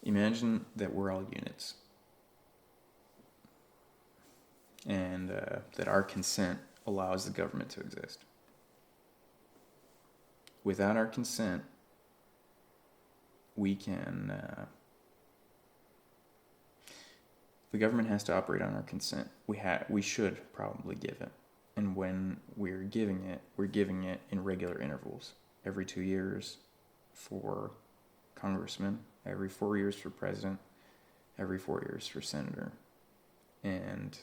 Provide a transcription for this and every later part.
Imagine that we're all units, and that our consent allows the government to exist. Without our consent, we can... the government has to operate on our consent. We should probably give it. And when we're giving it in regular intervals. Every 2 years for congressman, every 4 years for president, every 4 years for senator. And,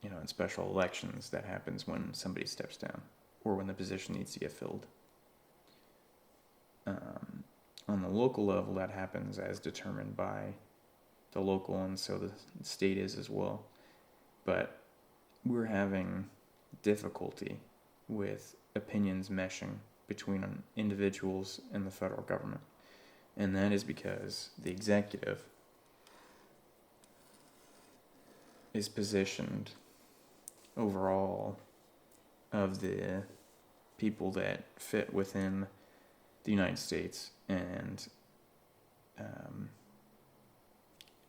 in special elections, that happens when somebody steps down or when the position needs to get filled. On the local level, that happens as determined by the local, and so the state is as well. But we're having difficulty with opinions meshing between individuals and the federal government. And that is because the executive is positioned overall of the people that fit within the United States, and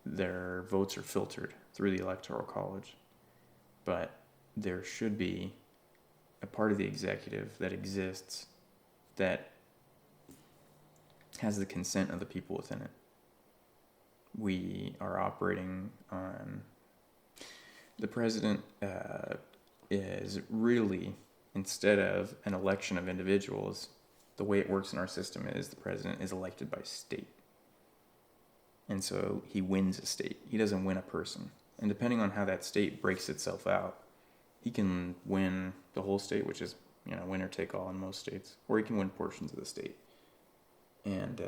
their votes are filtered through the electoral college. But there should be a part of the executive that exists that has the consent of the people within it. We are operating on... The president is really, instead of an election of individuals, the way it works in our system is the president is elected by state. And so he wins a state. He doesn't win a person. And depending on how that state breaks itself out, he can win the whole state, which is, winner take all in most states, or he can win portions of the state. And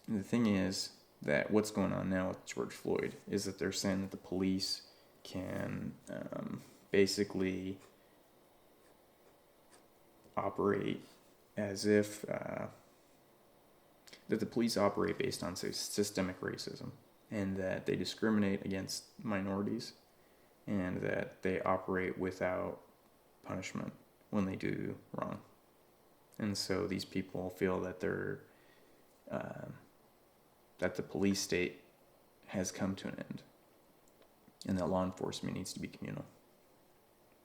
the thing is that what's going on now with George Floyd is that they're saying that the police can basically operate as if that the police operate based on systemic racism, and that they discriminate against minorities, and that they operate without punishment when they do wrong. And so these people feel that that the police state has come to an end, and that law enforcement needs to be communal.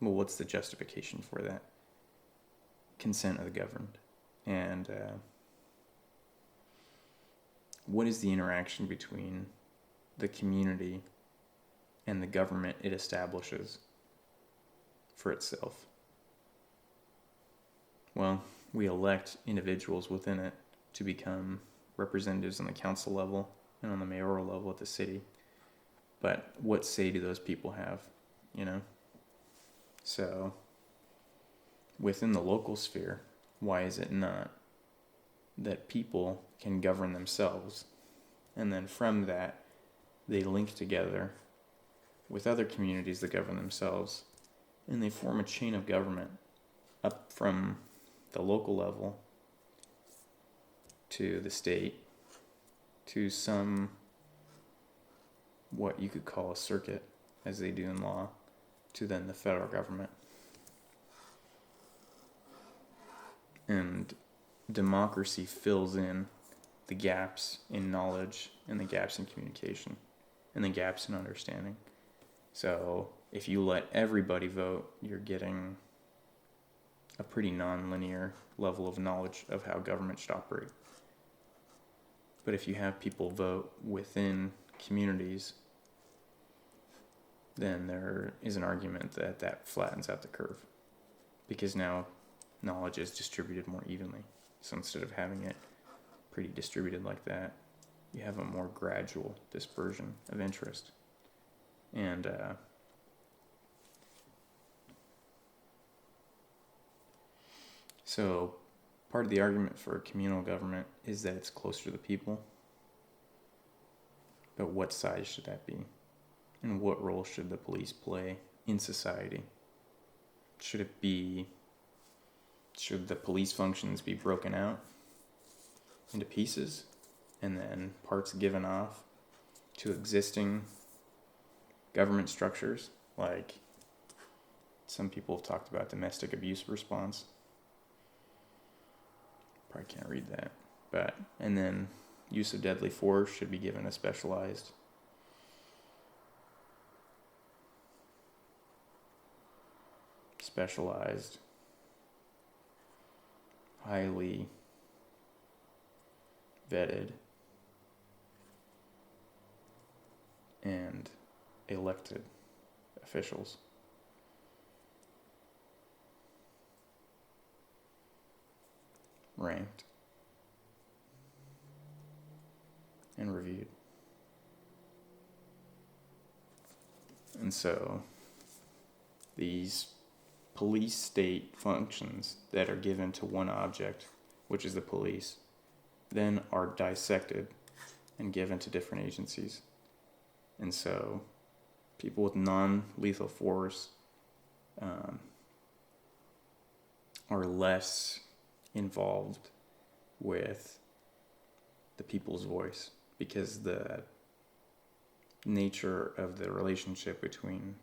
Well, what's the justification for that? Consent of the governed. And what is the interaction between the community and the government it establishes for itself? Well, we elect individuals within it to become representatives on the council level and on the mayoral level at the city. But what say do those people have, So, within the local sphere, why is it not that people can govern themselves, and then from that, they link together with other communities that govern themselves, and they form a chain of government up from the local level to the state to some, what you could call a circuit, as they do in law, to then the federal government. And democracy fills in the gaps in knowledge, and the gaps in communication, and the gaps in understanding. So if you let everybody vote, you're getting a pretty non-linear level of knowledge of how government should operate. But if you have people vote within communities, then there is an argument that flattens out the curve, because now knowledge is distributed more evenly. So instead of having it pretty distributed like that, you have a more gradual dispersion of interest. And so part of the argument for communal government is that it's closer to the people. But what size should that be? And what role should the police play in society? Should the police functions be broken out into pieces and then parts given off to existing government structures? Like some people have talked about domestic abuse response. Probably can't read that. And then use of deadly force should be given a specialized highly vetted and elected officials. Ranked and reviewed. And so these police state functions that are given to one object, which is the police, then are dissected and given to different agencies. And so people with non-lethal force are less involved with the people's voice, because the nature of the relationship between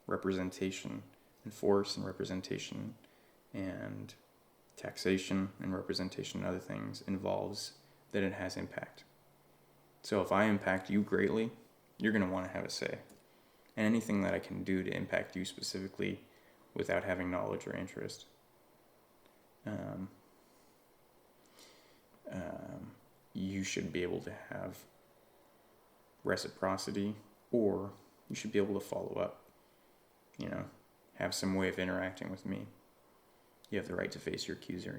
representation and force and representation and taxation and representation and other things involves that it has impact. So if I impact you greatly, you're going to want to have a say. And anything that I can do to impact you specifically without having knowledge or interest, you should be able to have reciprocity, or you should be able to follow up, have some way of interacting with me. You have the right to face your accuser,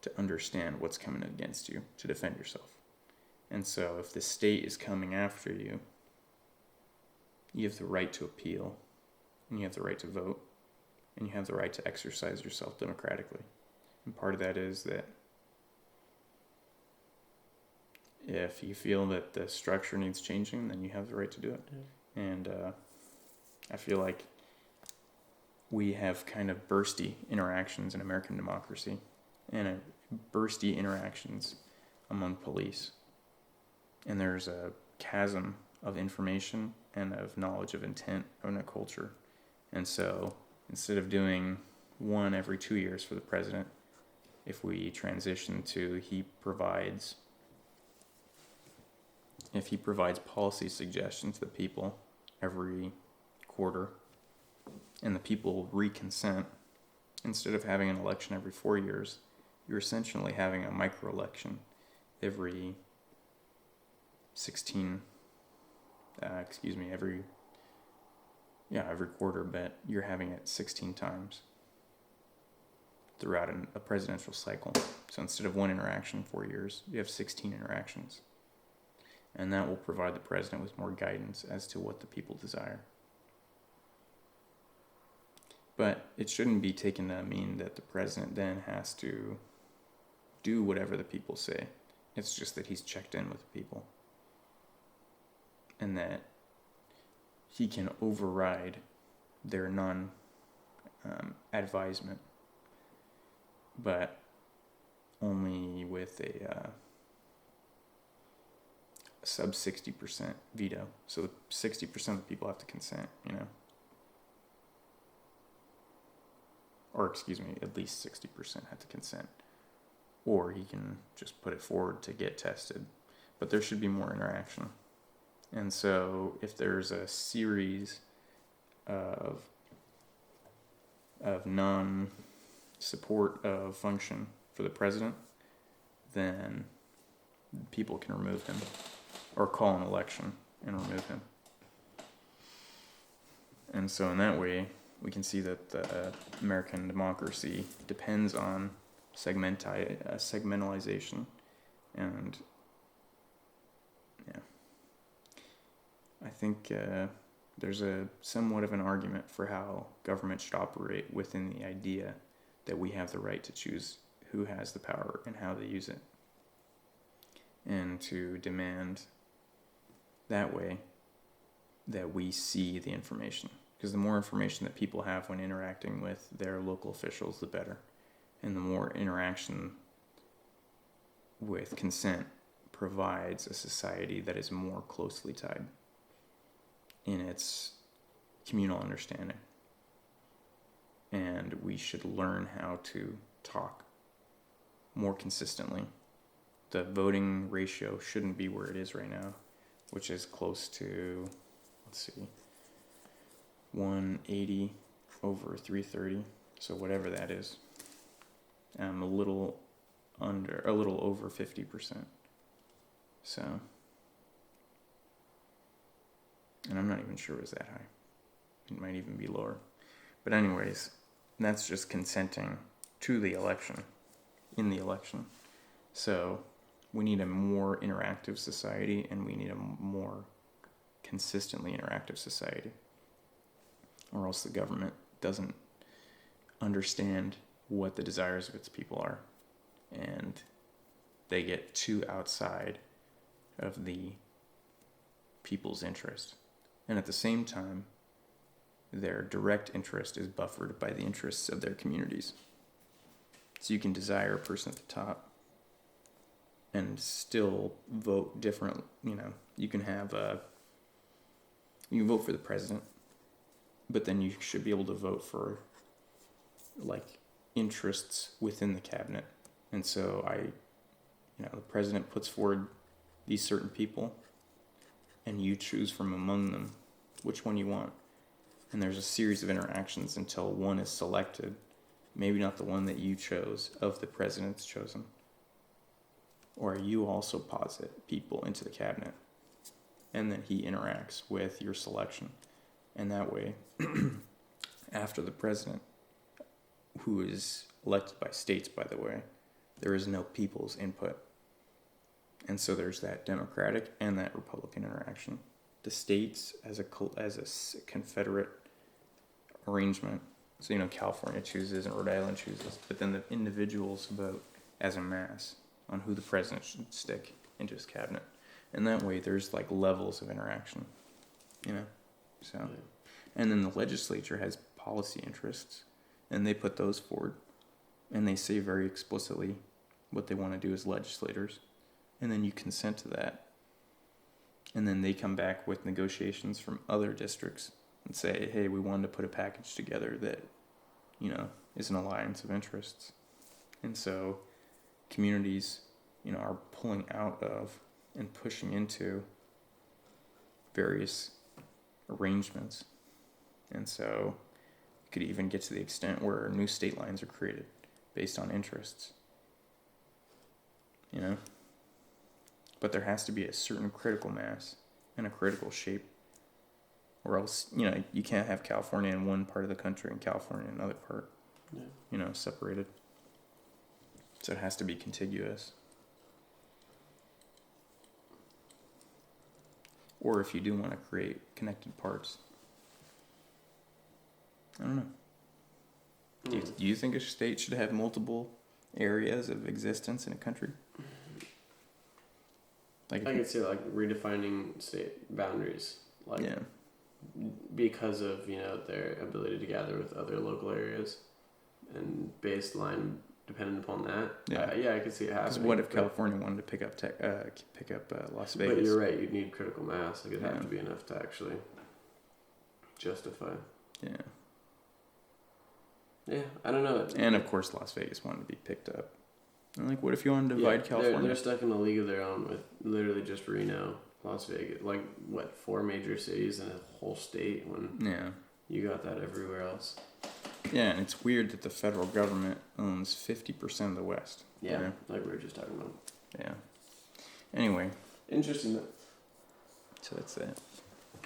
to understand what's coming against you, to defend yourself. And so if the state is coming after you, you have the right to appeal, and you have the right to vote, and you have the right to exercise yourself democratically. And part of that is that if you feel that the structure needs changing, then you have the right to do it. Yeah. And I feel like we have kind of bursty interactions in American democracy, and bursty interactions among police. And there's a chasm of information and of knowledge of intent in a culture. And so instead of doing one every 2 years for the president, if we transition to he provides policy suggestions to the people every quarter, and the people reconsent, instead of having an election every 4 years, you're essentially having a micro-election every every quarter, but you're having it 16 times throughout a presidential cycle. So instead of one interaction in 4 years, you have 16 interactions. And that will provide the president with more guidance as to what the people desire. But it shouldn't be taken to mean that the president then has to do whatever the people say. It's just that he's checked in with the people. And that he can override their non-advisement, but only with a sub 60% veto. So 60% of the people have to consent, Or at least 60% have to consent. Or he can just put it forward to get tested. But there should be more interaction. And so if there's a series of non-support of function for the president, then people can remove him or call an election and remove him. And so in that way, we can see that the American democracy depends on segmentalization. And I think there's a somewhat of an argument for how government should operate within the idea that we have the right to choose who has the power and how they use it, and to demand that way that we see the information. Because the more information that people have when interacting with their local officials, the better. And the more interaction with consent provides a society that is more closely tied in its communal understanding. And we should learn how to talk more consistently. The voting ratio shouldn't be where it is right now, which is close to, 180 over 330. So whatever that is, a little over 50%. So, and I'm not even sure it was that high. It might even be lower. But anyways, that's just consenting to the election, in the election. So we need a more interactive society, and we need a more consistently interactive society. Or else the government doesn't understand what the desires of its people are. And they get too outside of the people's interest. And at the same time, their direct interest is buffered by the interests of their communities. So you can desire a person at the top and still vote different. You can you can vote for the president, but then you should be able to vote for interests within the cabinet. And so the president puts forward these certain people, and you choose from among them which one you want. And there's a series of interactions until one is selected, maybe not the one that you chose, of the president's chosen. Or you also posit people into the cabinet, and then he interacts with your selection. And that way, after the president, who is elected by states, by the way, there is no people's input. And so there's that Democratic and that Republican interaction. The states as a confederate arrangement. So, California chooses and Rhode Island chooses, but then the individuals vote as a mass on who the president should stick into his cabinet. And that way there's levels of interaction, so. Yeah. And then the legislature has policy interests, and they put those forward, and they say very explicitly what they want to do as legislators, and then you consent to that. And then they come back with negotiations from other districts and say, hey, we wanted to put a package together that, is an alliance of interests. And so communities, are pulling out of and pushing into various arrangements. And so it could even get to the extent where new state lines are created based on interests. But there has to be a certain critical mass and a critical shape, or else, you can't have California in one part of the country and California in another part, separated. So it has to be contiguous. Or if you do want to create connected parts. I don't know. Do you think a state should have multiple areas of existence in a country? I could see redefining state boundaries, because of their ability to gather with other local areas, and baseline dependent upon that. I could see it happening. Because what if California wanted to pick up Las Vegas? But you're right. You'd need critical mass. It'd have to be enough to actually justify. Yeah. Yeah, I don't know. And of course, Las Vegas wanted to be picked up. And what if you want to divide California? They're stuck in a league of their own with literally just Reno, Las Vegas, 4 major cities in a whole state when you got that everywhere else. Yeah, and it's weird that the federal government owns 50% of the West. Yeah, like we were just talking about. Yeah. Anyway. Interesting though. So that's that.